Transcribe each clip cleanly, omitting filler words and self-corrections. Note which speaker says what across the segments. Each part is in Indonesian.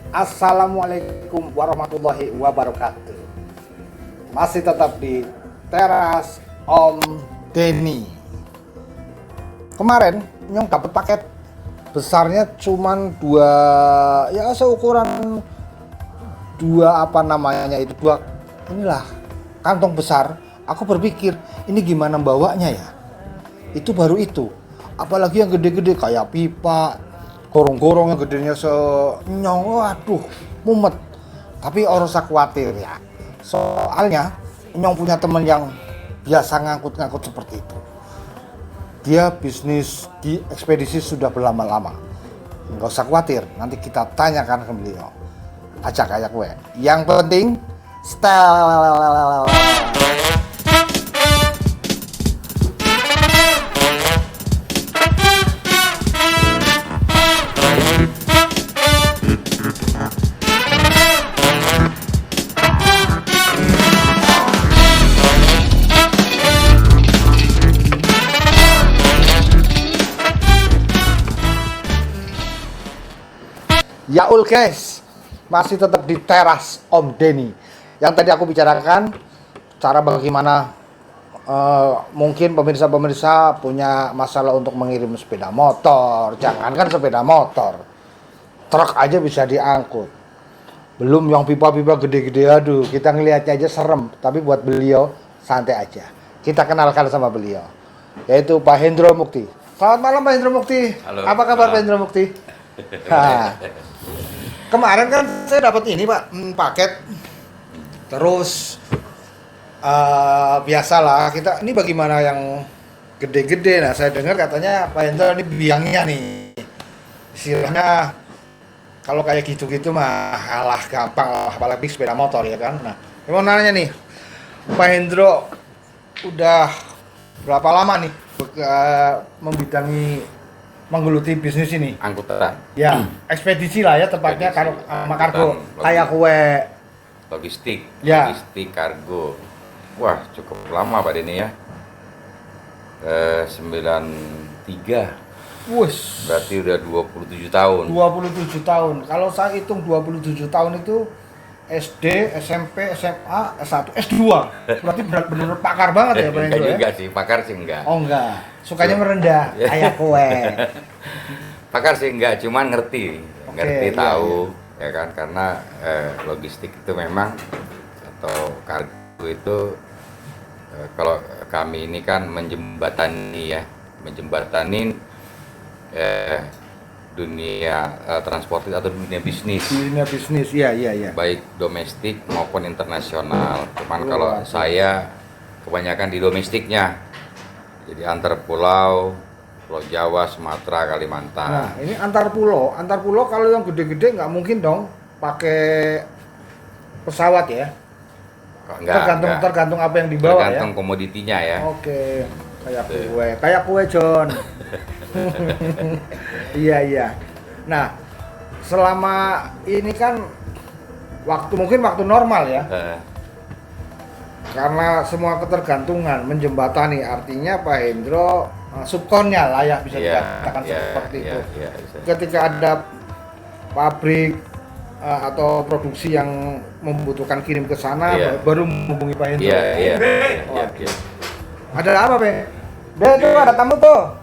Speaker 1: Assalamualaikum warahmatullahi wabarakatuh. Masih tetap di teras Om Denny. Kemarin Nyong dapat paket besarnya cuman dua, ya seukuran dua dua inilah kantong besar. Aku berpikir ini gimana bawanya ya. Itu baru itu. Apalagi yang gede-gede kayak pipa, gorong-gorong yang gedenya senyong, waduh, mumet. Tapi orang usah khawatir ya. Soalnya Nyong punya teman yang biasa ngangkut-ngangkut seperti itu. Dia bisnis di ekspedisi sudah berlama-lama. Nggak usah khawatir, nanti kita tanyakan ke beliau. Ajak kayak gue. Yang penting, style. Yaul guys, masih tetap di teras Om Denny. Yang tadi aku bicarakan cara bagaimana mungkin pemirsa-pemirsa punya masalah untuk mengirim sepeda motor. Jangankan sepeda motor, truk aja bisa diangkut. Belum yang pipa-pipa gede-gede, aduh kita ngelihatnya aja serem. Tapi buat beliau santai aja. Kita kenalkan sama beliau, yaitu Pak Hendro Mukti. Selamat malam Pak Hendro Mukti.
Speaker 2: Halo.
Speaker 1: Apa kabar Pak Hendro Mukti? Nah, kemarin kan saya dapat ini Pak, paket. Terus biasalah kita ini bagaimana yang gede-gede. Nah saya dengar katanya Pak Hendro ini biangnya nih. Istilahnya kalau kayak gitu-gitu mah alah gampang lah, apalagi sepeda motor ya kan. Nah, saya mau nanya nih, Pak Hendro udah berapa lama nih membidangi menggeluti bisnis ini?
Speaker 2: Angkutan.
Speaker 1: Ya, ekspedisi lah ya tepatnya, kalau sama kargo kayak kue.
Speaker 2: Logistik,
Speaker 1: Ya.
Speaker 2: logistik kargo. Wah, cukup lama Pak Denny ya. 93.
Speaker 1: Wus.
Speaker 2: Berarti udah 27 tahun.
Speaker 1: 27 tahun. Kalau saya hitung 27 tahun itu SD, SMP, SMA, S1, S2. Berarti benar-benar pakar banget ya Pak
Speaker 2: Enggak
Speaker 1: Hendro ya?
Speaker 2: juga sih, pakar sih enggak.
Speaker 1: Oh enggak. Sukanya merendah kayak kue.
Speaker 2: Pakar sih enggak, cuman ngerti.
Speaker 1: Oke,
Speaker 2: Ngerti
Speaker 1: iya,
Speaker 2: tahu ya kan, karena logistik itu memang atau kargo itu kalau kami ini kan menjembatani dunia transportasi atau dunia bisnis.
Speaker 1: Dunia bisnis, iya.
Speaker 2: Baik domestik maupun internasional. Cuman
Speaker 1: Oh,
Speaker 2: kalau
Speaker 1: asik.
Speaker 2: saya kebanyakan di domestiknya. Jadi antar pulau Jawa, Sumatera, Kalimantan.
Speaker 1: Nah, ini antar pulau kalau yang gede-gede nggak mungkin dong pakai pesawat ya. Tergantung apa yang dibawa
Speaker 2: tergantung
Speaker 1: ya.
Speaker 2: komoditinya ya.
Speaker 1: Oke, kayak kue John. Iya. Nah, selama ini kan mungkin waktu normal ya. Karena semua ketergantungan menjembatani, artinya Pak Hendro subkonnya lah ya, bisa dikatakan seperti itu. Ketika ada pabrik atau produksi yang membutuhkan kirim ke sana, baru menghubungi Pak Hendro.
Speaker 2: Iya.
Speaker 1: Ada apa, Pak? Itu ada tamu tuh.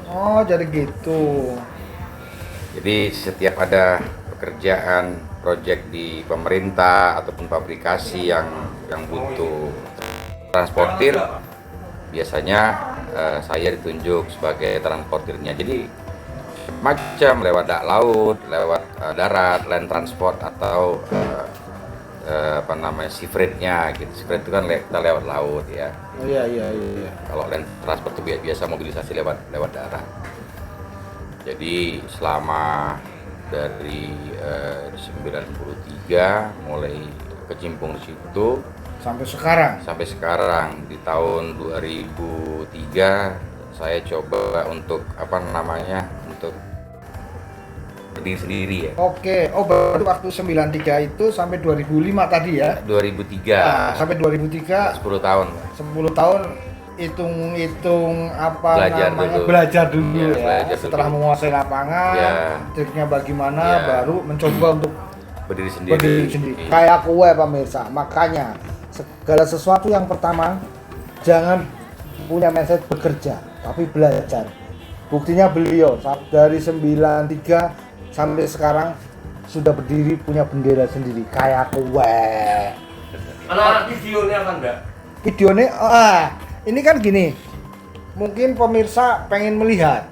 Speaker 1: Oh, jadi gitu.
Speaker 2: Jadi setiap ada pekerjaan proyek di pemerintah ataupun pabrikasi yang butuh transportir, biasanya saya ditunjuk sebagai transportirnya. Jadi macam lewat laut, lewat darat, land transport atau sea freight-nya gitu. Sea freight itu kan kita lewat laut ya.
Speaker 1: Iya.
Speaker 2: Kalau land transport itu biasa mobilisasi lewat darat. Jadi selama dari 93 mulai kecimpung di situ
Speaker 1: Sampai sekarang
Speaker 2: di tahun 2003 saya coba untuk untuk berdiri sendiri ya.
Speaker 1: Oke, berarti waktu 93 itu sampai 2005 tadi ya?
Speaker 2: 2003.
Speaker 1: Nah, sampai 2003
Speaker 2: 10 tahun.
Speaker 1: 10 tahun hitung apa
Speaker 2: Belajar
Speaker 1: namanya
Speaker 2: dulu.
Speaker 1: belajar dulu
Speaker 2: Iya,
Speaker 1: ya.
Speaker 2: belajar
Speaker 1: Setelah
Speaker 2: dulu.
Speaker 1: menguasai lapangan,
Speaker 2: Iya.
Speaker 1: triknya bagaimana,
Speaker 2: Iya.
Speaker 1: baru mencoba untuk
Speaker 2: Berdiri sendiri.
Speaker 1: berdiri sendiri.
Speaker 2: Iya.
Speaker 1: Kayak kue pemirsa. Makanya segala sesuatu yang pertama jangan punya mindset bekerja, tapi belajar. Buktinya beliau dari 93 sampai sekarang sudah berdiri punya bendera sendiri kayak kue.
Speaker 3: Anak videonya kan enggak?
Speaker 1: Videonya ini kan gini. Mungkin pemirsa pengen melihat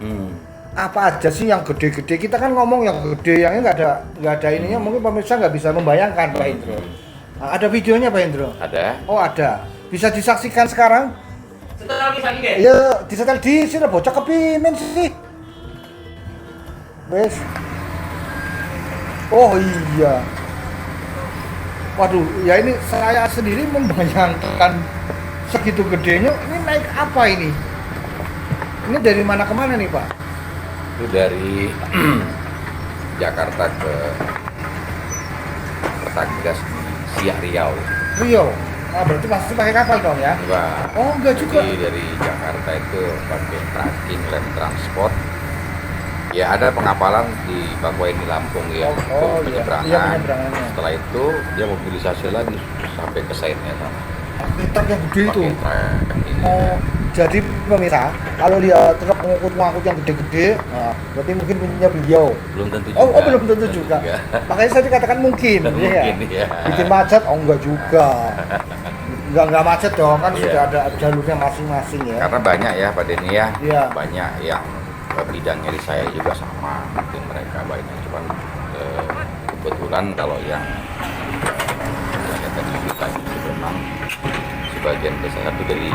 Speaker 1: apa aja sih yang gede-gede. Kita kan ngomong yang gede, yang ini nggak ada ininya. Mungkin pemirsa nggak bisa membayangkan Pak Indro. Nah, ada videonya Pak Indro?
Speaker 2: Ada.
Speaker 1: Oh ada. Bisa disaksikan sekarang?
Speaker 3: Setelah bisa nge.
Speaker 1: Iya, disetel di sini bocah kepimin sih. Wes. Oh iya. Waduh, ya ini saya sendiri membayangkan segitu gedenya. Ini naik apa ini? Ini dari mana ke mana nih Pak?
Speaker 2: Itu dari Jakarta ke Pertagas di Siak Riau.
Speaker 1: Riau. Ah, berarti masih pakai kapal dong ya?
Speaker 2: Enggak.
Speaker 1: Oh, enggak juga.
Speaker 2: Jadi dari Jakarta itu pakai tracking land transport. Ya ada pengapalan di Bakauheni Lampung ya,
Speaker 1: Oh,
Speaker 2: untuk
Speaker 1: iya.
Speaker 2: penyeberangan.
Speaker 1: Iya, penyeberangannya.
Speaker 2: Setelah itu dia mobilisasi lagi sampai ke site-nya sana.
Speaker 1: Truk yang gede itu.
Speaker 2: Pakai tracking ini.
Speaker 1: Oh, jadi pemirsa, kalau dia truk mengangkut yang gede-gede, nah, berarti mungkin punya beliau.
Speaker 2: Belum tentu juga.
Speaker 1: Oh, belum tentu juga. Makanya saya dikatakan mungkin,
Speaker 2: Mungkin,
Speaker 1: ya.
Speaker 2: iya.
Speaker 1: Bikin macet, oh enggak juga. Enggak macet dong, kan
Speaker 2: Iya.
Speaker 1: sudah ada jalurnya masing-masing ya.
Speaker 2: Karena banyak ya Pak Denny ya,
Speaker 1: Iya.
Speaker 2: banyak yang bidangnya di saya juga sama, mungkin mereka banyak, cuman kebetulan kalau yang saya tadi cerita itu memang sebagian besar itu dari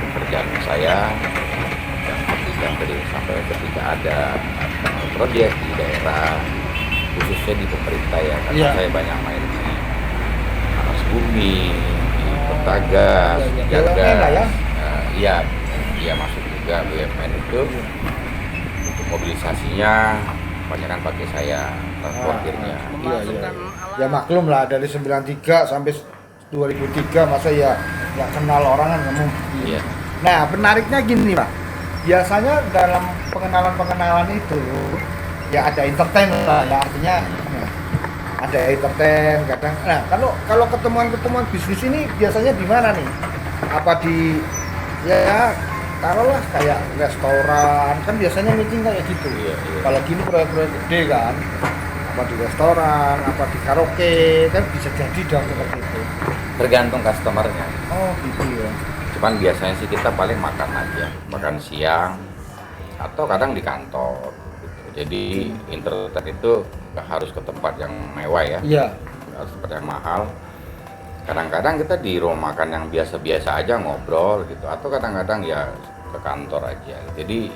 Speaker 2: pekerjaan saya yang tadi sampai ketika ada proyek di daerah khususnya di pemerintah ya, karena
Speaker 1: Iya.
Speaker 2: saya banyak main di Panas Bumi, di Pertagas, di
Speaker 1: Iya, iya. BUMN lah ya?
Speaker 2: Iya, iya masuk juga BUMN itu untuk mobilisasinya banyak kan pakai saya transportirnya.
Speaker 1: Iya, iya. Ya maklum lah dari 93 sampai 2003 masa ya nggak kenal orang kan nggak mungkin.
Speaker 2: Iya.
Speaker 1: Nah menariknya gini Pak, biasanya dalam pengenalan itu ya ada entertain lah, ya artinya ada entertain kadang. Nah kalau ketemuan bisnis ini biasanya di mana nih? Apa di ya taruhlah kayak restoran kan biasanya meeting kayak gitu.
Speaker 2: Iya, iya.
Speaker 1: Kalau gini proyek-proyek gede kan, apa di restoran, apa di karaoke kan bisa jadi dong seperti itu.
Speaker 2: Tergantung customernya.
Speaker 1: Oh gitu ya.
Speaker 2: Cuman biasanya sih kita paling makan aja, makan siang atau kadang di kantor. Gitu. Jadi entertain itu nggak harus ke tempat yang mewah ya,
Speaker 1: Iya.
Speaker 2: nggak harus tempat yang mahal. Kadang-kadang kita di rumah makan yang biasa-biasa aja ngobrol gitu, atau kadang-kadang ya ke kantor aja. Jadi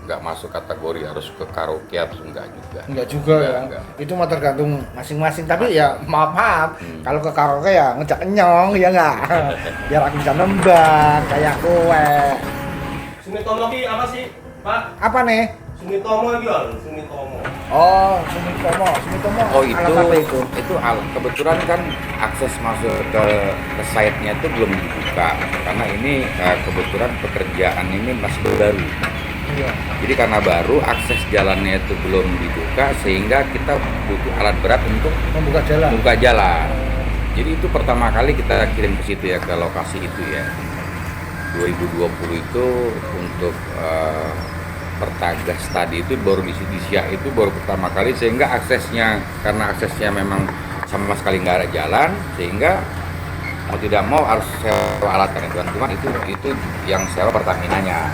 Speaker 2: nggak masuk kategori harus ke karaoke atau enggak juga.
Speaker 1: Enggak juga ya.
Speaker 2: Enggak.
Speaker 1: Itu mah tergantung masing-masing. Tapi ya maaf. Kalau ke karaoke ya ngejak kenyong ya enggak. Biar aku bisa nembak kayak kowe.
Speaker 3: Sumitomo ki apa sih, Pak?
Speaker 1: Apa nih?
Speaker 3: Sumitomo iki lho, Sumitomo.
Speaker 1: Oh, Sumitomo. Sumitomo.
Speaker 2: Oh itu,
Speaker 1: alat apa itu?
Speaker 2: Kebetulan kan akses masuk ke site-nya itu belum dibuka karena ini kebetulan pekerjaan ini masih baru.
Speaker 1: Iya.
Speaker 2: Jadi karena baru akses jalannya itu belum dibuka sehingga kita butuh alat berat untuk
Speaker 1: Membuka jalan.
Speaker 2: membuka jalan. Jadi itu pertama kali kita kirim ke situ ya, ke lokasi itu ya. 2020 itu untuk Pertagas tadi itu baru di Siak itu baru pertama kali sehingga aksesnya karena aksesnya memang sama sekali nggak ada jalan sehingga mau tidak mau harus sewa alat kan teman-teman itu yang sewa Pertamina-nya.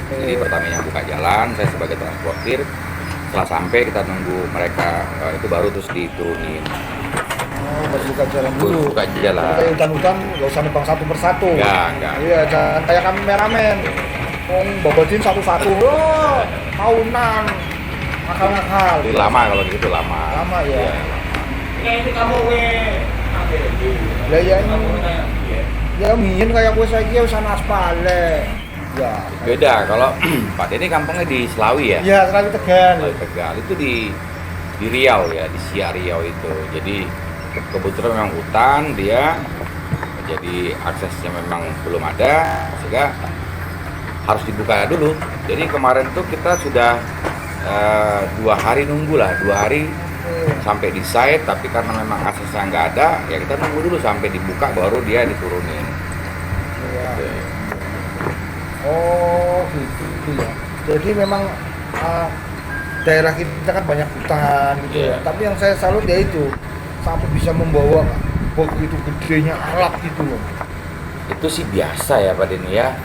Speaker 2: Jadi Pertamina buka jalan, saya sebagai transportir setelah sampai kita nunggu mereka itu baru terus diturunin.
Speaker 1: Oh, harus buka jalan dulu.
Speaker 2: Buka jalan.
Speaker 1: Kayak hutan-hutan nggak usah nebang satu persatu.
Speaker 2: Enggak.
Speaker 1: Iya, jangan kayak kameramen. Bobotin satu-satu. Oh, tahunan. Nakal-nakal.
Speaker 2: Itu lama kalau gitu lama.
Speaker 1: Lama ya.
Speaker 2: Iya.
Speaker 3: Kayak ini kamu
Speaker 1: Lah ya ini. Ya mien kayak gue saiki wis ana aspale. Ya.
Speaker 2: Beda kalau Pak Denny kampungnya di Selawi ya.
Speaker 1: Iya, Serawi Tegal.
Speaker 2: Selawi Tegal itu di Riau ya, di Siak Riau itu. Jadi kebetulan memang hutan dia jadi aksesnya memang belum ada sehingga harus dibuka dulu. Jadi kemarin tuh kita sudah 2 hari nunggu lah, 2 hari sampai di site, tapi karena memang aksesnya nggak ada, ya kita nunggu dulu sampai dibuka baru dia diturunin.
Speaker 1: Iya.
Speaker 2: Gitu.
Speaker 1: Oh gitu ya. Jadi memang daerah kita kan banyak hutan gitu ya.
Speaker 2: Iya.
Speaker 1: Tapi yang saya salut ya itu sampai bisa membawa begitu gedenya alat gitu loh.
Speaker 2: Itu sih biasa ya Pak Denny ya,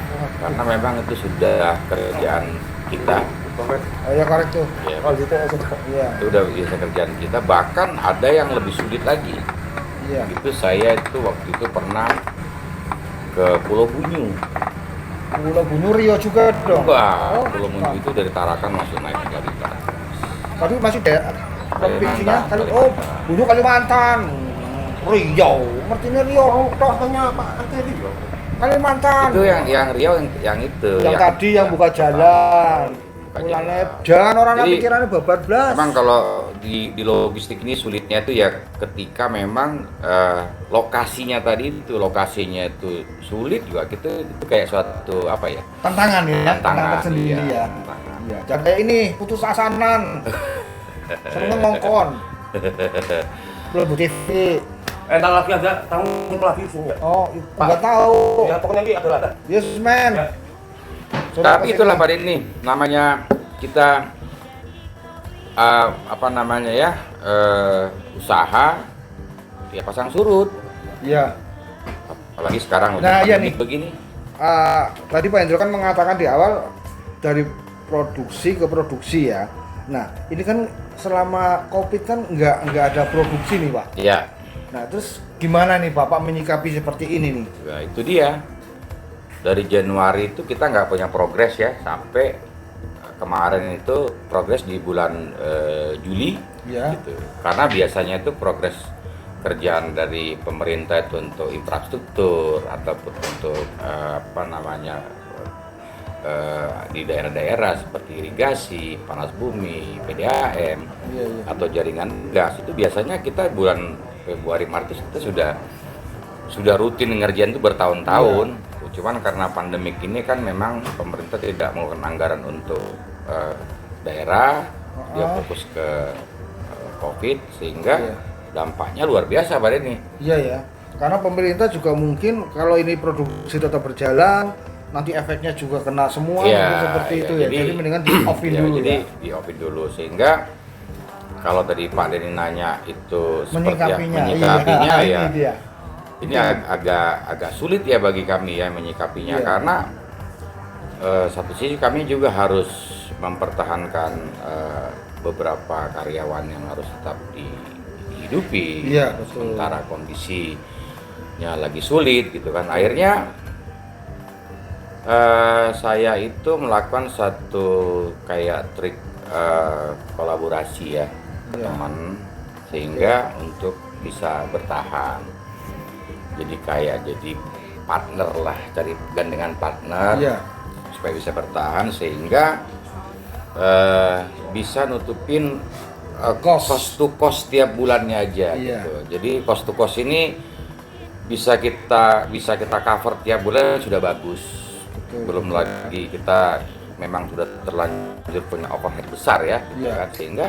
Speaker 2: karena memang itu sudah kerjaan kita.
Speaker 1: Oh ya korek tuh.
Speaker 2: Ya,
Speaker 1: Oh gitu ya sudah. Iya.
Speaker 2: itu udah biasa kerjaan kita. Bahkan ada yang lebih sulit lagi.
Speaker 1: Iya.
Speaker 2: Itu saya itu waktu itu pernah ke Pulau Bunyu.
Speaker 1: Pulau Bunyu Rio juga dong.
Speaker 2: Wah,
Speaker 1: Oh,
Speaker 2: Pulau Bunyu itu dari Tarakan masuk naik ke Kalimantan.
Speaker 1: tapi masih daerah provinsinya
Speaker 2: Kalimantan.
Speaker 1: Oh Bunyu Kalimantan. Riau, artinya Riau.
Speaker 3: Katanya Pak Arte itu.
Speaker 1: Kalimantan.
Speaker 2: Itu yang Riau yang itu.
Speaker 1: Yang tadi yang buka jalan.
Speaker 2: Buka
Speaker 1: Mulane
Speaker 2: jalan.
Speaker 1: jalan orang
Speaker 2: Jadi,
Speaker 1: pikirannya babat blas.
Speaker 2: Memang kalau di logistik ini sulitnya itu ya ketika memang lokasinya tadi itu lokasinya itu sulit juga itu kayak suatu apa ya?
Speaker 1: Tantangan ya, tantangan tersendiri
Speaker 2: iya,
Speaker 1: ya.
Speaker 2: tantangan.
Speaker 1: Iya, jangan kayak ini putus asanan. Seneng ngongkon. Belum TV.
Speaker 3: Entar lagi ada tamu lagi sini ya.
Speaker 1: Oh, enggak tahu.
Speaker 3: Ya pokoknya lagi ada.
Speaker 1: Yes man.
Speaker 3: Ya.
Speaker 1: Sudah
Speaker 2: Tapi
Speaker 1: kasih
Speaker 2: itulah
Speaker 1: ini.
Speaker 2: Pak Denny, namanya kita apa namanya ya usaha ya pasang surut.
Speaker 1: Iya.
Speaker 2: Apalagi sekarang
Speaker 1: Nah, iya
Speaker 2: pandemik
Speaker 1: nih.
Speaker 2: begini.
Speaker 1: Tadi Pak Hendro kan mengatakan di awal dari produksi ke produksi ya. Nah, ini kan selama Covid kan nggak ada produksi nih Pak.
Speaker 2: Iya.
Speaker 1: Nah, terus gimana nih Bapak menyikapi seperti ini nih?
Speaker 2: Nah, itu dia. Dari Januari itu kita nggak punya progres ya sampai kemarin itu progres di bulan Juli.
Speaker 1: Ya.
Speaker 2: Gitu. Karena biasanya itu progres kerjaan dari pemerintah itu untuk infrastruktur ataupun untuk apa namanya di daerah-daerah seperti irigasi, panas bumi, PDAM
Speaker 1: Iya, iya.
Speaker 2: atau jaringan gas itu biasanya kita bulan Februari Maret kita sudah rutin ngerjain itu bertahun-tahun. Cuman karena pandemik ini kan memang pemerintah tidak mengeluarkan anggaran untuk daerah, dia fokus ke COVID sehingga
Speaker 1: Iya.
Speaker 2: dampaknya luar biasa Pak Denny.
Speaker 1: Iya ya. Karena pemerintah juga mungkin kalau ini produksi tetap berjalan, nanti efeknya juga kena semua
Speaker 2: Iya,
Speaker 1: mungkin seperti
Speaker 2: iya.
Speaker 1: itu ya. Jadi mendingan di-offin dulu
Speaker 2: jadi
Speaker 1: ya.
Speaker 2: di-offin dulu sehingga kalau tadi Pak Denny nanya itu seperti
Speaker 1: Menyikapinya,
Speaker 2: ya,
Speaker 1: ini dia.
Speaker 2: ini agak sulit ya bagi kami ya menyikapinya
Speaker 1: Iya.
Speaker 2: karena satu sisi kami juga harus mempertahankan beberapa karyawan yang harus tetap dihidupi.
Speaker 1: Iya, betul.
Speaker 2: Sementara kondisinya lagi sulit gitu kan. Akhirnya saya itu melakukan satu kayak trik kolaborasi ya
Speaker 1: Iya.
Speaker 2: teman sehingga untuk bisa bertahan. Jadi kayak jadi partner lah, cari gandengan partner
Speaker 1: Iya.
Speaker 2: supaya bisa bertahan sehingga bisa nutupin cost to cost tiap bulannya aja
Speaker 1: Iya.
Speaker 2: gitu. Jadi cost to cost ini bisa kita cover tiap bulan sudah bagus.
Speaker 1: Betul.
Speaker 2: Belum lagi kita memang sudah terlanjur punya overhead besar ya, gitu
Speaker 1: Iya.
Speaker 2: kan. Sehingga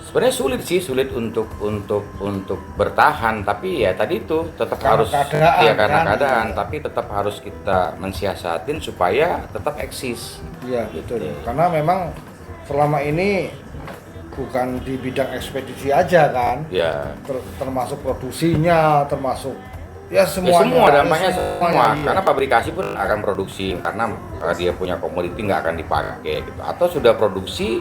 Speaker 2: sebenarnya sulit untuk bertahan, tapi ya tadi itu tetap
Speaker 1: Karena
Speaker 2: harus
Speaker 1: keadaan,
Speaker 2: ya karena
Speaker 1: kan?
Speaker 2: keadaan, tapi tetap harus kita mensiasatin supaya tetap eksis.
Speaker 1: Iya, betul. Karena memang selama ini bukan di bidang ekspedisi aja kan.
Speaker 2: Ya,
Speaker 1: Termasuk produksinya, termasuk ya
Speaker 2: ya
Speaker 1: semuanya.
Speaker 2: semua dampaknya semua.
Speaker 1: iya.
Speaker 2: Karena pabrikasi pun akan produksi karena dia punya komoditi nggak akan dipakai gitu. Atau sudah produksi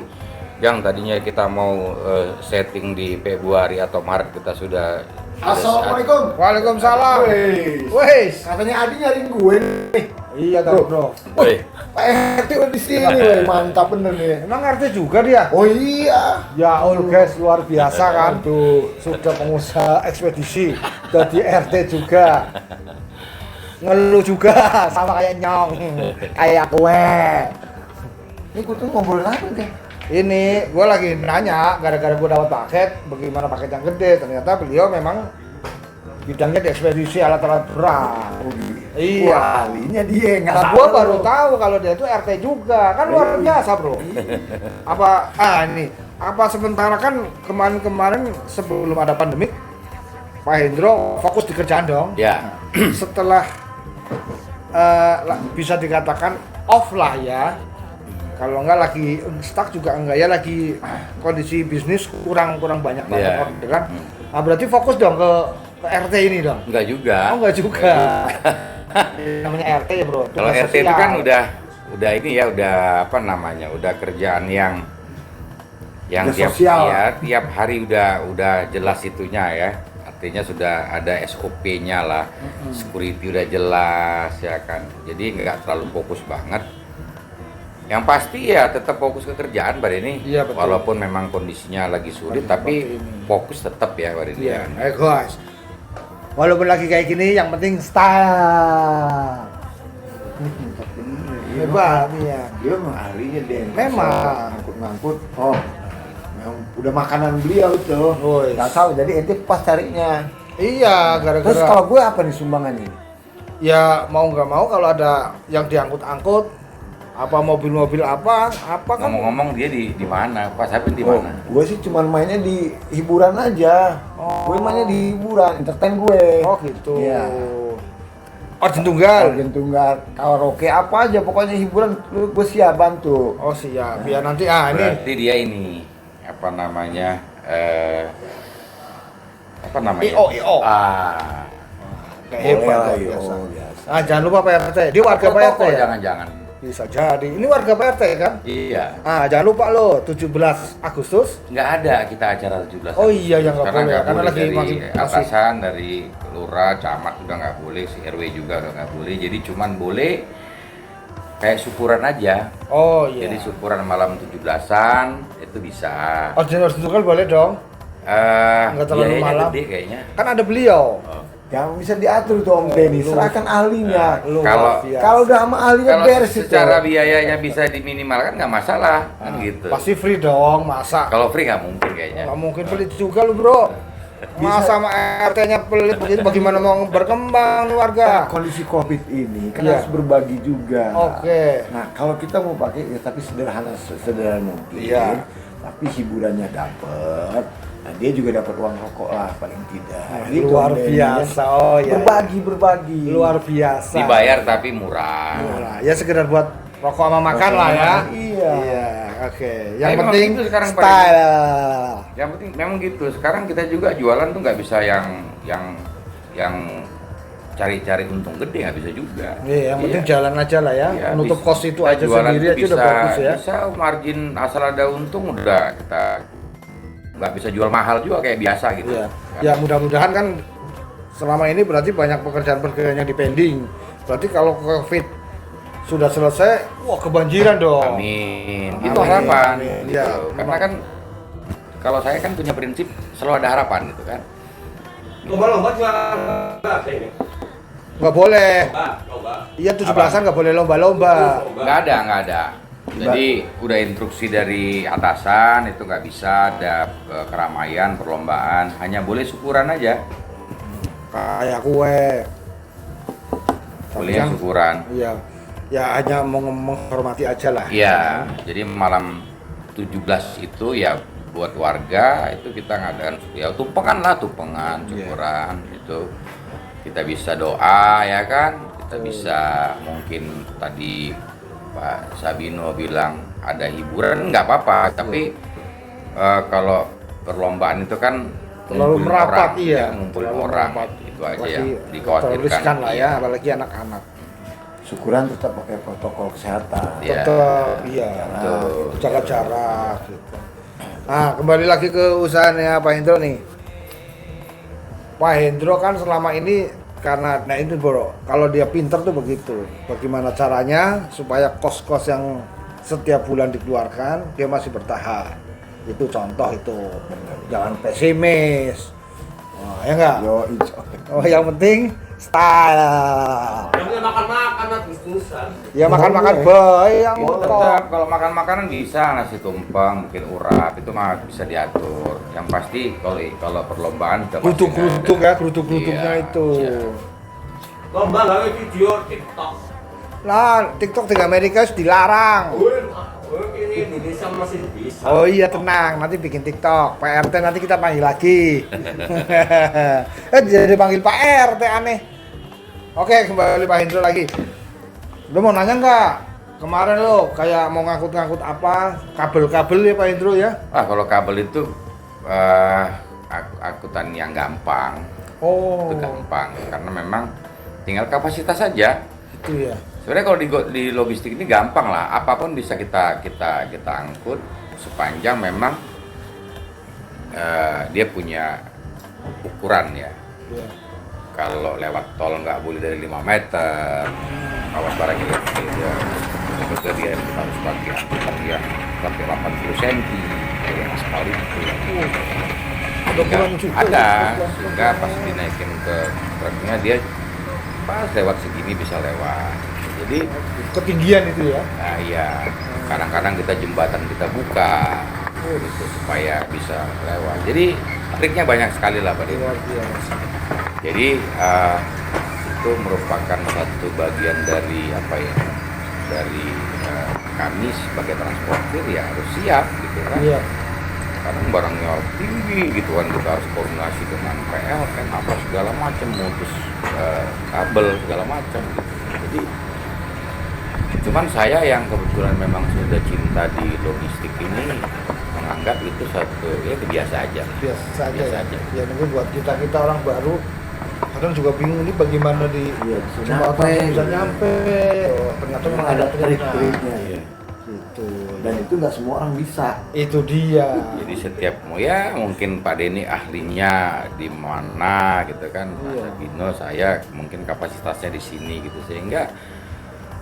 Speaker 2: yang tadinya kita mau setting di Februari atau Maret kita sudah
Speaker 4: Assalamualaikum.
Speaker 1: Waalaikumsalam.
Speaker 4: Wes.
Speaker 1: Wes.
Speaker 4: Katanya Adi nyariin gue nih.
Speaker 1: Iya,
Speaker 4: Bro.
Speaker 1: bro.
Speaker 2: Woi,
Speaker 4: Pak RT udah di sini, weh. Mantap bener nih.
Speaker 1: Emang RT juga dia?
Speaker 4: Oh iya.
Speaker 1: Ya Allah guys, luar biasa kan tuh, sudah pengusaha ekspedisi, jadi RT juga. Ngeluh juga sama kayak Nyong, kayak kue.
Speaker 4: Ini gue tuh ngobrolin apa nih?
Speaker 1: Ini gue lagi nanya, gara-gara gue dapat paket, bagaimana paket yang gede, ternyata beliau memang bidangnya di ekspedisi alat-alat berat.
Speaker 4: Oh, gitu.
Speaker 1: Iya.
Speaker 4: Wah, ahlinya dia nggak
Speaker 1: Nah,
Speaker 4: tahu.
Speaker 1: gua baru tahu kalau dia itu RT juga, kan luar biasa bro. Apa sementara kan kemarin sebelum ada pandemik, Pak Hendro fokus di kerjaan dong.
Speaker 2: Ya.
Speaker 1: Setelah bisa dikatakan off lah ya. Kalau enggak lagi stuck juga enggak ya, lagi kondisi bisnis kurang banyak banget
Speaker 2: Iya.
Speaker 1: orderan. Nah, berarti fokus dong ke RT ini dong.
Speaker 2: Enggak juga.
Speaker 1: Oh enggak juga. Namanya RT ya bro.
Speaker 2: Kalau
Speaker 1: tugas
Speaker 2: RT itu
Speaker 1: sosial.
Speaker 2: kan udah ini ya, udah apa namanya, udah kerjaan yang
Speaker 4: Udah
Speaker 2: tiap
Speaker 4: sosial.
Speaker 2: ya, tiap hari udah jelas itunya ya. Artinya sudah ada SOP-nya lah, security udah jelas ya kan. Jadi nggak terlalu fokus banget. Yang pasti ya tetap fokus ke kerjaan Pak Denny.
Speaker 1: Iya, betul.
Speaker 2: Walaupun memang kondisinya lagi sulit,
Speaker 1: Seperti
Speaker 2: tapi
Speaker 1: ini.
Speaker 2: fokus tetap ya Pak Denny.
Speaker 1: Iya, guys. Walaupun lagi kayak gini, yang penting style. Hebat ya.
Speaker 4: Dia memang ahlinya deh.
Speaker 1: Memang.
Speaker 4: Ngangkut. Oh, memang udah makanan beliau itu.
Speaker 1: Woi.
Speaker 4: Nggak tahu. Jadi ente pas carinya.
Speaker 1: Iya,
Speaker 4: Terus
Speaker 1: gara-gara
Speaker 4: kalau gue apa nih sumbangan ini?
Speaker 1: ya mau nggak mau kalau ada yang diangkut-angkut apa mobil-mobil apa kan
Speaker 2: Ngomong-ngomong dia di mana? Pak Sabin di
Speaker 4: Oh,
Speaker 2: mana?
Speaker 4: gue sih cuman mainnya di hiburan aja.
Speaker 1: Oh.
Speaker 4: Gue mainnya di hiburan, entertain gue.
Speaker 1: oh gitu.
Speaker 4: Iya.
Speaker 1: Origin tunggal.
Speaker 4: Organ tunggal, karaoke apa aja, pokoknya hiburan gue siap bantu.
Speaker 1: Oh siap. Biar nanti ini
Speaker 2: Berarti dia ini apa namanya? Apa namanya?
Speaker 1: IO.
Speaker 2: Ah,
Speaker 1: kayak hebat
Speaker 4: lah,
Speaker 1: luar biasa.
Speaker 4: biasa.
Speaker 1: Ah jangan lupa Pak RT. Dia warga Pak RT ya?
Speaker 2: Jangan-jangan.
Speaker 1: Bisa jadi. Ini warga Pak RT kan?
Speaker 2: Iya.
Speaker 1: Ah jangan lupa loh 17 Agustus.
Speaker 2: Nggak ada kita acara 17.
Speaker 1: Oh iya, yang nggak
Speaker 2: Karena
Speaker 1: boleh.
Speaker 2: nggak
Speaker 1: Karena
Speaker 2: boleh
Speaker 1: lagi
Speaker 2: dari
Speaker 1: masih
Speaker 2: atasan, dari lurah, camat udah nggak boleh, si RW juga udah nggak boleh. Jadi cuman boleh kayak syukuran aja.
Speaker 1: Oh iya.
Speaker 2: Jadi syukuran malam 17-an itu bisa.
Speaker 1: Origin tunggal boleh dong. Nggak terlalu
Speaker 2: biayanya
Speaker 1: malam.
Speaker 2: gede kayaknya.
Speaker 1: Kan ada beliau.
Speaker 4: Yang bisa diatur tuh Om Denny, serahkan ahlinya.
Speaker 1: Luar
Speaker 2: Kalau-
Speaker 1: biasa.
Speaker 4: Kalau udah sama ahlinya
Speaker 2: Kalau
Speaker 4: beres itu.
Speaker 2: secara biayanya bisa diminimalkan nggak masalah kan gitu.
Speaker 1: Pasti free dong, masa?
Speaker 2: Kalau free nggak mungkin kayaknya.
Speaker 1: Nggak mungkin pelit juga lu bro. Masa sama RT-nya pelit begitu, bagaimana mau berkembang nih warga?
Speaker 4: Kondisi Covid ini kan
Speaker 1: Iya.
Speaker 4: harus berbagi juga.
Speaker 1: Oke.
Speaker 4: Nah, kalau kita mau pakai ya tapi sederhana mungkin.
Speaker 1: Iya.
Speaker 4: Tapi hiburannya dapat. Nah, dia juga dapat uang rokok lah paling tidak.
Speaker 1: Luar
Speaker 4: Om Denny,
Speaker 1: biasa.
Speaker 4: ya.
Speaker 1: Oh ya.
Speaker 4: Berbagi.
Speaker 1: Luar biasa.
Speaker 2: Dibayar tapi murah.
Speaker 1: Murah. Ya sekedar buat rokok sama makan lah ya.
Speaker 4: Iya.
Speaker 1: Iya. Oke. Yang
Speaker 2: Emang
Speaker 1: penting
Speaker 2: gitu sekarang, Pak.
Speaker 1: style.
Speaker 2: Yang penting memang gitu. Sekarang kita juga jualan tuh nggak bisa yang cari-cari untung gede, nggak bisa juga.
Speaker 1: Iya, yang penting jalan aja lah ya.
Speaker 2: Iya,
Speaker 1: Menutup
Speaker 2: bisa-
Speaker 1: kos itu
Speaker 2: kita
Speaker 1: aja
Speaker 2: jualan
Speaker 1: sendiri
Speaker 2: tuh
Speaker 1: aja udah bagus ya.
Speaker 2: Bisa margin asal ada untung udah kita nggak bisa jual mahal juga kayak biasa gitu.
Speaker 1: Iya. Ya mudah-mudahan kan selama ini berarti banyak pekerjaan-pekerjaan yang dipending. Berarti kalau Covid sudah selesai, wah kebanjiran dong.
Speaker 2: Amin.
Speaker 1: Amin.
Speaker 2: Itu harapan.
Speaker 1: Amin.
Speaker 2: Gitu.
Speaker 1: Ya,
Speaker 2: Karena
Speaker 1: memang.
Speaker 2: kan kalau saya kan punya prinsip selalu ada harapan gitu kan.
Speaker 3: Lomba-lomba jualan nggak ini?
Speaker 1: Nggak boleh.
Speaker 3: Lomba.
Speaker 1: Iya 17-an nggak boleh lomba-lomba.
Speaker 2: Nggak ada. Jadi udah instruksi dari atasan itu nggak bisa ada keramaian, perlombaan, hanya boleh syukuran aja.
Speaker 1: Kayak kue. Tapi
Speaker 2: Boleh
Speaker 1: kan,
Speaker 2: syukuran.
Speaker 1: iya. Ya hanya menghormati aja lah.
Speaker 2: Iya, jadi malam 17 itu ya buat warga itu kita ngadakan ya tumpengan syukuran itu kita bisa doa ya kan, kita bisa mungkin tadi Pak Sabino bilang ada hiburan nggak apa-apa, tapi kalau perlombaan itu kan
Speaker 1: Terlalu
Speaker 2: ngumpulin
Speaker 1: merapat
Speaker 2: orang,
Speaker 1: iya.
Speaker 2: ya, ngumpulin
Speaker 1: Terlalu
Speaker 2: orang
Speaker 1: merapat.
Speaker 2: itu aja
Speaker 1: Apalagi
Speaker 2: yang
Speaker 1: terlalu
Speaker 2: dikhawatirkan.
Speaker 1: riskan lah ya,
Speaker 2: Iya.
Speaker 1: apalagi anak-anak.
Speaker 4: Syukuran tetap pakai protokol kesehatan.
Speaker 2: Iya.
Speaker 1: Tetap iya.
Speaker 2: Betul.
Speaker 1: Jaga jarak gitu. Nah, kembali lagi ke usahanya Pak Hendro nih. Pak Hendro kan selama ini karena nah itu bro, kalau dia pinter tuh begitu. Bagaimana caranya supaya kos-kos yang setiap bulan dikeluarkan dia masih bertahan. Itu contoh itu. Jangan pesimis. Oh, ya enggak?
Speaker 4: Yo,
Speaker 1: Oh, yang penting Style.
Speaker 3: Jangan makan-makan terus-terusan.
Speaker 1: Ya makan-makan boy yang
Speaker 2: Tetap kalau makan makanan bisa nasi tumpeng, bikin urap itu mah bisa diatur. Yang pasti kalau perlombaan udah pasti
Speaker 1: Gerutuk-gerutuk
Speaker 2: nggak ada.
Speaker 1: ya, gerutuk-gerutuknya
Speaker 2: Iya,
Speaker 1: itu.
Speaker 2: iya.
Speaker 3: Lomba gawe video TikTok.
Speaker 1: Nah, TikTok di Amerika sudah dilarang.
Speaker 3: Ini Indonesia masih bisa.
Speaker 1: Oh iya tenang, nanti bikin TikTok. PRT nanti kita panggil lagi. Jadi panggil Pak RT aneh. Oke, kembali Pak Hendro lagi. Lo mau nanya nggak? Kemarin lo kayak mau ngangkut-ngangkut apa? Kabel-kabel ya Pak Hendro ya?
Speaker 2: Kalau kabel itu angkutan yang gampang.
Speaker 1: Oh,
Speaker 2: Itu gampang karena memang tinggal kapasitas saja.
Speaker 1: itu ya.
Speaker 2: Sebenarnya kalau di logistik ini gampang lah, apapun bisa kita angkut sepanjang memang dia punya ukuran ya.
Speaker 1: Iya.
Speaker 2: Kalau lewat tol nggak boleh dari 5 meter, awas barangnya dia dia harus pakai angkutan yang sampai 80 cm, kayak aspal itu.
Speaker 1: Ada ukuran juga.
Speaker 2: Ada, sehingga pas dinaikin ke truknya dia pas lewat segini bisa lewat. Jadi
Speaker 1: Ketinggian itu ya.
Speaker 2: nah iya, kadang-kadang kita jembatan kita buka gitu, supaya bisa lewat. Jadi triknya banyak sekali lah Pak Deni.
Speaker 1: Luar biasa.
Speaker 2: Jadi itu merupakan satu bagian dari apa ya? Dari kami sebagai transportir ya harus siap gitu kan.
Speaker 1: Iya.
Speaker 2: Kadang barangnya tinggi gitu kan, kita harus koordinasi dengan PLN apa segala macam, mutus kabel segala macam gitu. Jadi cuman saya yang kebetulan memang sudah cinta di logistik ini menganggap itu satu ya biasa aja.
Speaker 1: Biasa aja.
Speaker 2: Biasa
Speaker 1: Ya.
Speaker 2: aja.
Speaker 1: Ya mungkin buat kita orang baru kadang juga bingung ini bagaimana di
Speaker 4: Iya, bisa
Speaker 1: jembatan
Speaker 4: nyampe.
Speaker 1: bisa nyampe. Oh, ternyata
Speaker 4: Memang
Speaker 1: memang
Speaker 4: ada
Speaker 1: ada triknya.
Speaker 4: trik-triknya ya.
Speaker 2: Iya.
Speaker 1: Gitu.
Speaker 4: Dan itu nggak semua orang bisa.
Speaker 1: Itu dia.
Speaker 2: Jadi setiap ya mungkin Pak Deni ahlinya di mana gitu kan,
Speaker 1: Iya.
Speaker 2: Mas Gino saya mungkin kapasitasnya di sini gitu, sehingga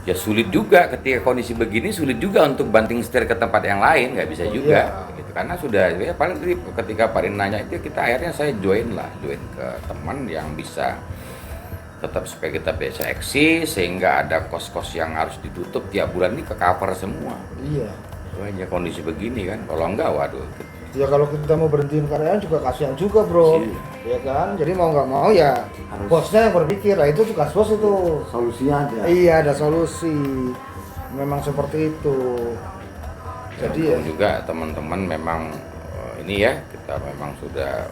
Speaker 2: ya sulit juga ketika kondisi begini, sulit juga untuk banting setir ke tempat yang lain, nggak bisa
Speaker 1: Oh,
Speaker 2: juga
Speaker 1: iya.
Speaker 2: gitu, karena sudah ya paling ketika Pak Deni nanya itu kita akhirnya saya join ke teman yang bisa tetap supaya kita bisa eksis, sehingga ada kos-kos yang harus ditutup tiap bulan ini ke cover semua.
Speaker 1: Iya.
Speaker 2: Itu aja kondisi begini kan, kalau enggak waduh.
Speaker 1: Ya kalau kita mau berhentiin karyawan juga kasihan juga bro.
Speaker 2: Iya.
Speaker 1: Ya kan. Jadi mau nggak mau ya
Speaker 4: Harus.
Speaker 1: bosnya yang berpikir. Lah itu tugas bos itu.
Speaker 4: Solusinya ada.
Speaker 1: Iya ada solusi. Memang seperti itu. Jadi ya.
Speaker 2: Untung juga teman-teman memang ini ya, kita memang sudah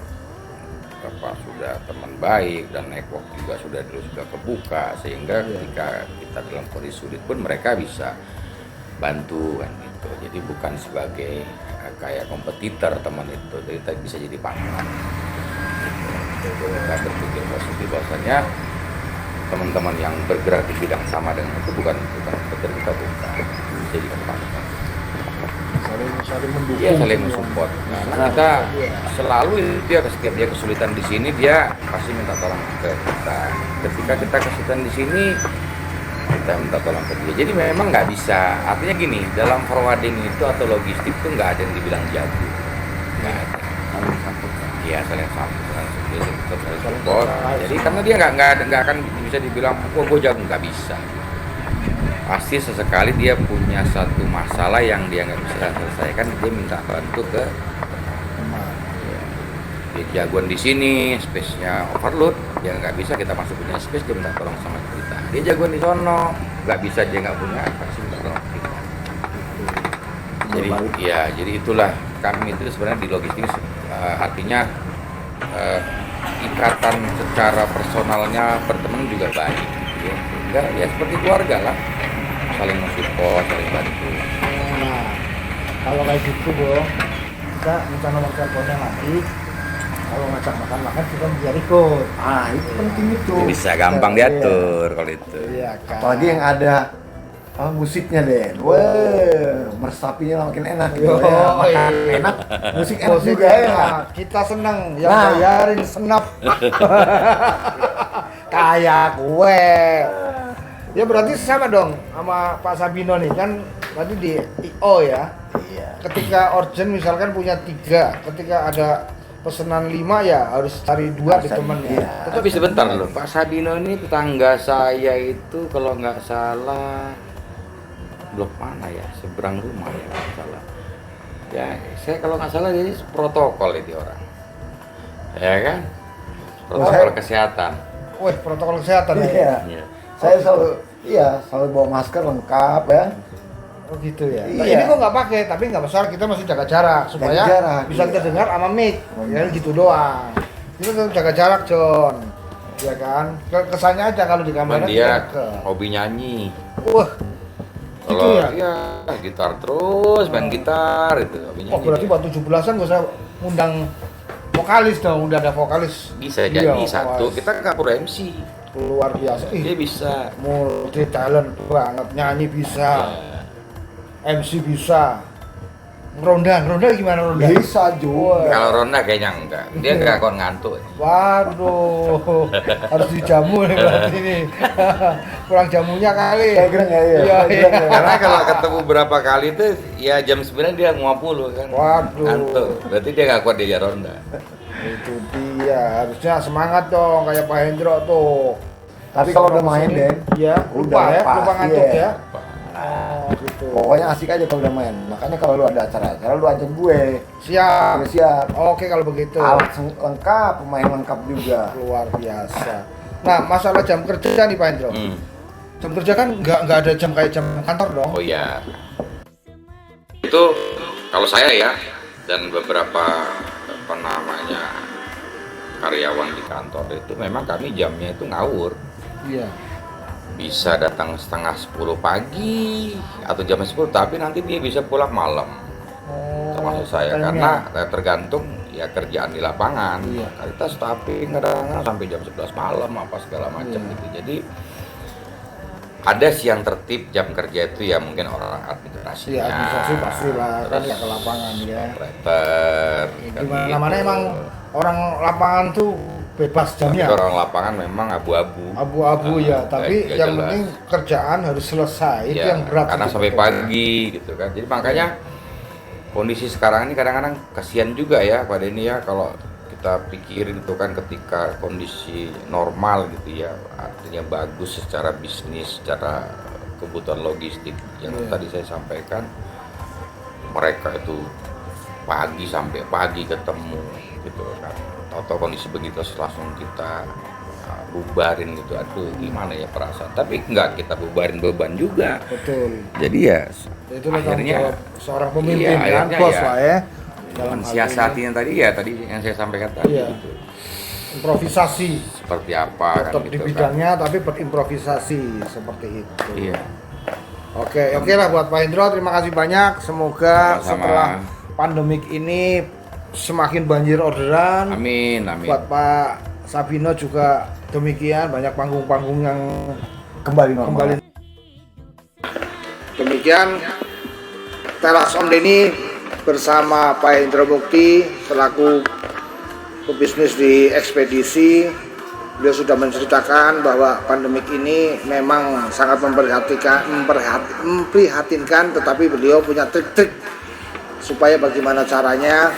Speaker 2: teman baik dan network juga sudah kebuka, sehingga
Speaker 1: Iya.
Speaker 2: ketika kita dalam kondisi sulit pun mereka bisa bantu kan gitu. Jadi bukan sebagai kayak kompetitor teman itu, jadi kita bisa jadi partner. Gitu. Kita berpikir positif bahwasanya teman-teman yang bergerak di bidang sama dengan itu bukan kompetitor, kita bukan, bisa jadi partner.
Speaker 1: Saling mendukung.
Speaker 2: Iya, saling mensupport. Karena kita selalu dia setiap dia kesulitan di sini dia pasti minta tolong ke kita. Ketika kita kesulitan di sini kita minta tolong ke dia. Jadi memang nggak bisa. Artinya gini, dalam forwarding itu atau logistik itu nggak ada yang dibilang jago. Nggak ada.
Speaker 4: Saling sambut.
Speaker 2: Iya, saling support. Jadi karena dia nggak akan bisa dibilang, oh gue jago, nggak bisa. Pasti sesekali dia punya satu masalah yang dia nggak bisa selesaikan, dia minta bantu ke teman. Ya. Dia jagoan di sini, space-nya overload, dia nggak bisa, kita masih punya space, dia minta tolong sama kita. Dia jagoan di sono, nggak bisa, dia nggak punya, pasti minta tolong ke kita. Jadi ya, jadi itulah kami itu sebenarnya di logistik artinya ikatan secara personalnya berteman juga baik. Gitu ya. Sehingga ya seperti keluarga lah, saling mensupport, saling bantu.
Speaker 1: Nah, kalau kayak gitu bro, kita minta nomor teleponnya lagi. Kalau ngajak makan kita bisa ikut.
Speaker 4: Ah, itu penting itu.
Speaker 2: Bisa gampang diatur kalau itu.
Speaker 1: Iya kan.
Speaker 4: Apalagi yang ada musiknya deh. Wah, meresapinya makin enak gitu
Speaker 1: Yo,
Speaker 4: ya. Makan enak, musik enak
Speaker 1: Musik
Speaker 4: juga ya.
Speaker 1: enak. Kita seneng yang
Speaker 4: Nah.
Speaker 1: bayarin senap. Kayak gue. Ya berarti sama dong sama Pak Sabino nih kan tadi di IO ya.
Speaker 4: Iya.
Speaker 1: Ketika urgent misalkan punya 3, ketika ada pesanan 5 ya harus cari 2 di temennya.
Speaker 4: Iya.
Speaker 2: Tapi sebentar loh, Pak Sabino ini tetangga saya itu kalau nggak salah blok mana ya, seberang rumah ya kalau nggak salah. Ya, saya kalau nggak salah jadi protokol itu orang, ya kan? Protokol kesehatan.
Speaker 1: Wih, protokol kesehatan ya.
Speaker 4: Iya.
Speaker 2: Iya.
Speaker 4: Saya selalu bawa masker lengkap ya.
Speaker 1: Oh gitu ya. Nah,
Speaker 4: Iya.
Speaker 1: ini kok nggak pakai, tapi nggak masalah, kita masih jaga jarak supaya
Speaker 4: Jaga jarak,
Speaker 1: bisa
Speaker 4: iya.
Speaker 1: terdengar sama mic. Ya gitu doang. Kita tetap jaga jarak, John. Ya kan? Kesannya aja kalau di kamera
Speaker 2: Cuman dia
Speaker 1: ke.
Speaker 2: hobi nyanyi.
Speaker 1: Wah. Gitu
Speaker 2: Kalau
Speaker 1: ya?
Speaker 2: iya, gitar terus, main gitar itu hobi
Speaker 1: Oh,
Speaker 2: nyanyi.
Speaker 1: berarti
Speaker 2: dia.
Speaker 1: buat 17-an gak usah undang vokalis dong, udah ada vokalis.
Speaker 2: Bisa
Speaker 1: Iya,
Speaker 2: jadi satu,
Speaker 1: vokalis.
Speaker 2: kita nggak perlu MC.
Speaker 1: Luar biasa.
Speaker 2: Dia
Speaker 1: Ih,
Speaker 2: bisa.
Speaker 1: multi talent banget, nyanyi bisa,
Speaker 2: Ya.
Speaker 1: MC bisa. Ronda gimana ronda?
Speaker 4: Bisa juga.
Speaker 2: Kalau Ronda kayaknya enggak, dia nggak akan ngantuk.
Speaker 1: Waduh, harus dijamu nih berarti nih. Kurang jamunya kali.
Speaker 4: Saya kira nggak ya.
Speaker 1: Iya,
Speaker 4: Saya kira nggak.
Speaker 2: Karena kalau ketemu berapa kali tuh, ya jam 9 dia nguapul kan.
Speaker 1: Waduh.
Speaker 2: Ngantuk. Berarti dia nggak kuat dia Ronda.
Speaker 1: Itu dia, harusnya semangat dong kayak Pak Hendro tuh.
Speaker 4: Tapi kalau udah main Den,
Speaker 1: Iya, lupa
Speaker 4: udah
Speaker 1: ya,
Speaker 4: pasti
Speaker 1: lupa ngantuk
Speaker 4: ya.
Speaker 1: ya. Oh, gitu.
Speaker 4: Pokoknya asik aja kalau udah main. Makanya kalau lu ada acara-acara lu ajak gue.
Speaker 1: Siap.
Speaker 4: Udah siap.
Speaker 1: Oke kalau begitu.
Speaker 4: Alat lengkap, pemain lengkap juga.
Speaker 1: Luar biasa. Nah, masalah jam kerja nih Pak Hendro. Jam kerja kan nggak ada jam kayak jam kantor dong.
Speaker 2: Oh iya. Itu kalau saya ya, dan beberapa apa namanya karyawan di kantor itu memang kami jamnya itu ngawur.
Speaker 1: Iya.
Speaker 2: Bisa datang setengah 10 pagi atau jam 10, tapi nanti dia bisa pulang malam. Termasuk saya,
Speaker 1: timenya.
Speaker 2: karena tergantung ya kerjaan di lapangan.
Speaker 1: Iya.
Speaker 2: Kita staffing kadang-kadang sampai jam 11 malam apa segala macam
Speaker 1: Iya.
Speaker 2: gitu. Jadi ada sih yang tertib jam kerja itu ya mungkin orang administrasinya.
Speaker 1: Iya, administrasi pastilah kan nggak ke lapangan ya.
Speaker 2: Operator. kan
Speaker 1: Di mana-mana
Speaker 2: gitu.
Speaker 1: emang orang lapangan tuh bebas
Speaker 2: Tapi
Speaker 1: jamnya.
Speaker 2: orang lapangan memang abu-abu.
Speaker 1: Abu-abu ya,
Speaker 2: Nggak-
Speaker 1: tapi
Speaker 2: nggak
Speaker 1: yang
Speaker 2: jelas.
Speaker 1: penting kerjaan harus selesai. Itu
Speaker 2: Ya,
Speaker 1: yang berat.
Speaker 2: karena
Speaker 1: itu.
Speaker 2: sampai pagi gitu kan. Jadi makanya kondisi sekarang ini kadang-kadang kasihan juga ya pada ini ya, kalau kita pikirin itu kan ketika kondisi normal gitu ya, artinya bagus secara bisnis, secara kebutuhan logistik yang
Speaker 1: Iya.
Speaker 2: tadi saya sampaikan, mereka itu pagi sampai pagi ketemu gitu kan. Atau kondisi begitu langsung kita bubarin gitu, aduh gimana ya perasaan, tapi enggak kita bubarin beban juga.
Speaker 1: Betul.
Speaker 2: Jadi ya
Speaker 1: Itu tanggung
Speaker 2: akhirnya
Speaker 1: jawab seorang pemimpin
Speaker 2: iya,
Speaker 1: kan,
Speaker 2: akhirnya
Speaker 1: bos
Speaker 2: ya,
Speaker 1: lah ya. Dalam hal
Speaker 2: mensiasati
Speaker 1: ini.
Speaker 2: yang tadi ya, tadi yang saya sampaikan tadi
Speaker 1: Iya.
Speaker 2: gitu.
Speaker 1: Improvisasi.
Speaker 2: Seperti apa
Speaker 1: Tetap
Speaker 2: kan
Speaker 1: di
Speaker 2: gitu
Speaker 1: bidangnya tapi berimprovisasi seperti itu.
Speaker 2: kan. Iya.
Speaker 1: Oke lah buat Pak Hendro, terima kasih banyak. Semoga
Speaker 2: Sama-sama.
Speaker 1: setelah pandemik ini semakin banjir orderan.
Speaker 2: Amin, amin.
Speaker 1: Buat Pak Sabino juga demikian, banyak panggung-panggung yang
Speaker 4: Kembali normal.
Speaker 1: Demikian Teras Om Denny bersama Pak Hendro Mukti selaku pebisnis di ekspedisi. Beliau sudah menceritakan bahwa pandemik ini memang sangat memprihatinkan, tetapi beliau punya trik-trik supaya bagaimana caranya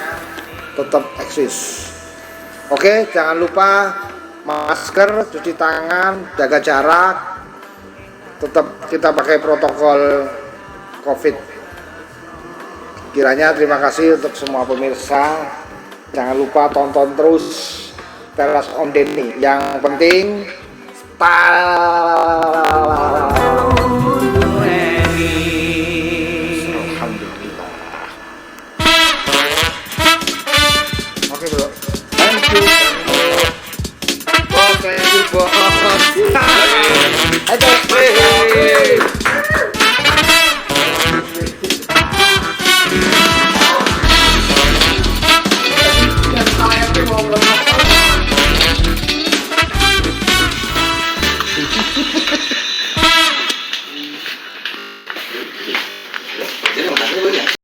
Speaker 1: tetap eksis. Oke, jangan lupa masker, cuci tangan, jaga jarak, tetap kita pakai protokol COVID. Kiranya terima kasih untuk semua pemirsa. Jangan lupa tonton terus Teras Om Denny. Yang penting Alhamdulillah. Oke bro. Thank you.